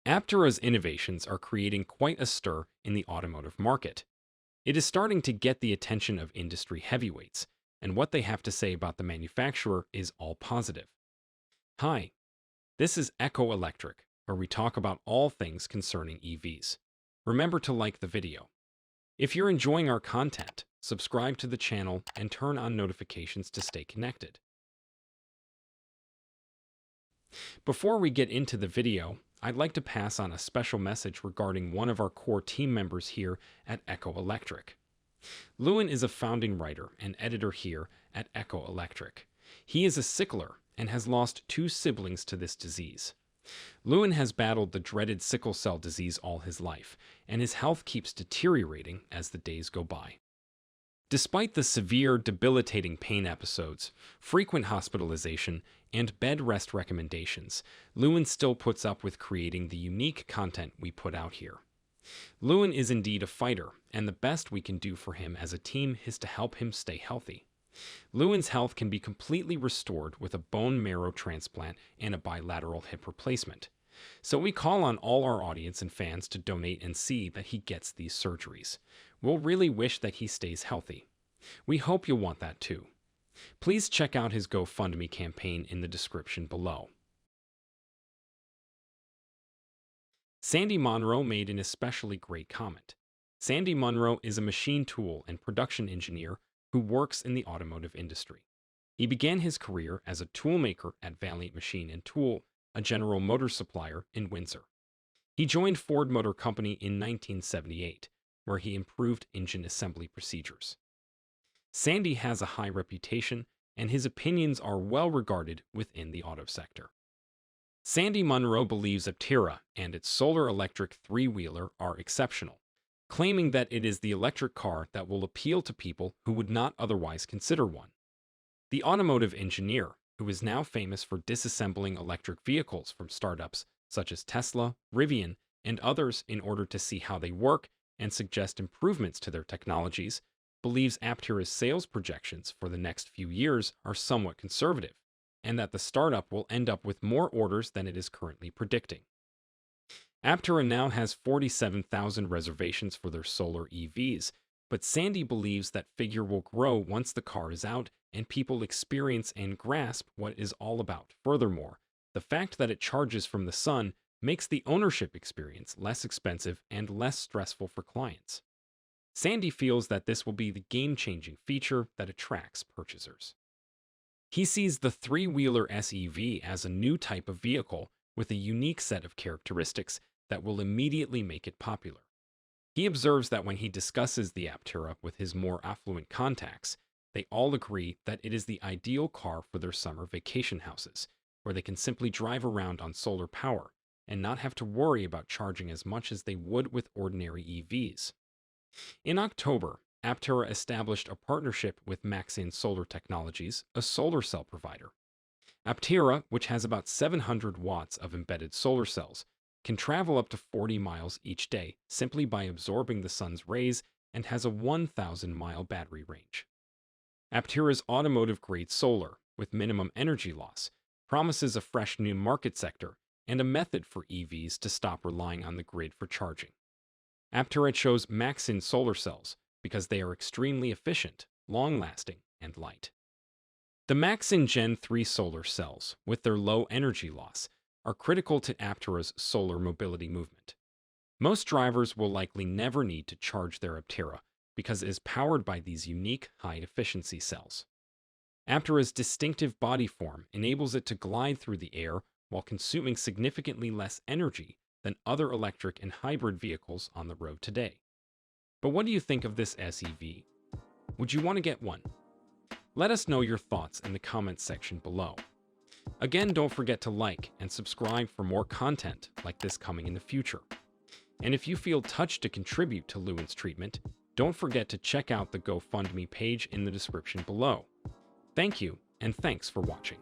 Aptera's innovations are creating quite a stir in the automotive market. It is starting to get the attention of industry heavyweights, and what they have to say about the manufacturer is all positive. Hi, this is Echo Electric, where we talk about all things concerning EVs. Remember to like the video. If you're enjoying our content, subscribe to the channel and turn on notifications to stay connected. Before we get into the video, I'd like to pass on a special message regarding one of our core team members here at Echo Electric. Lewin is a founding writer and editor here at Echo Electric. He is a sickler and has lost 2 siblings to this disease. Lewin has battled the dreaded sickle cell disease all his life, and his health keeps deteriorating as the days go by. Despite the severe, debilitating pain episodes, frequent hospitalization, and bed rest recommendations, Lewin still puts up with creating the unique content we put out here. Lewin is indeed a fighter, and the best we can do for him as a team is to help him stay healthy. Lewin's health can be completely restored with a bone marrow transplant and a bilateral hip replacement. So we call on all our audience and fans to donate and see that he gets these surgeries. We'll really wish that he stays healthy. We hope you'll want that too. Please check out his GoFundMe campaign in the description below. Sandy Munro made an especially great comment. Sandy Munro is a machine tool and production engineer who works in the automotive industry. He began his career as a toolmaker at Valiant Machine and Tool, a General Motors supplier in Windsor. He joined Ford Motor Company in 1978, where he improved engine assembly procedures. Sandy has a high reputation, and his opinions are well regarded within the auto sector. Sandy Munro believes Aptera and its solar-electric three-wheeler are exceptional, claiming that it is the electric car that will appeal to people who would not otherwise consider one. The automotive engineer, who is now famous for disassembling electric vehicles from startups such as Tesla, Rivian, and others in order to see how they work and suggest improvements to their technologies, believes Aptera's sales projections for the next few years are somewhat conservative, and that the startup will end up with more orders than it is currently predicting. Aptera now has 47,000 reservations for their solar EVs, but Sandy believes that figure will grow once the car is out and people experience and grasp what it is all about. Furthermore, the fact that it charges from the sun makes the ownership experience less expensive and less stressful for clients. Sandy feels that this will be the game-changing feature that attracts purchasers. He sees the three-wheeler SEV as a new type of vehicle with a unique set of characteristics that will immediately make it popular. He observes that when he discusses the Aptera with his more affluent contacts, they all agree that it is the ideal car for their summer vacation houses, where they can simply drive around on solar power and not have to worry about charging as much as they would with ordinary EVs. In October, Aptera established a partnership with Maxine Solar Technologies, a solar cell provider. Aptera, which has about 700 watts of embedded solar cells, can travel up to 40 miles each day simply by absorbing the sun's rays and has a 1,000-mile battery range. Aptera's automotive-grade solar, with minimum energy loss, promises a fresh new market sector and a method for EVs to stop relying on the grid for charging. Aptera chose Maxine solar cells because they are extremely efficient, long-lasting, and light. The Maxine Gen 3 solar cells, with their low energy loss, are critical to Aptera's solar mobility movement. Most drivers will likely never need to charge their Aptera because it is powered by these unique high-efficiency cells. Aptera's distinctive body form enables it to glide through the air while consuming significantly less energy than other electric and hybrid vehicles on the road today. But what do you think of this SEV? Would you want to get one? Let us know your thoughts in the comments section below. Again, don't forget to like and subscribe for more content like this coming in the future. And if you feel touched to contribute to Lewin's treatment, don't forget to check out the GoFundMe page in the description below. Thank you, and thanks for watching.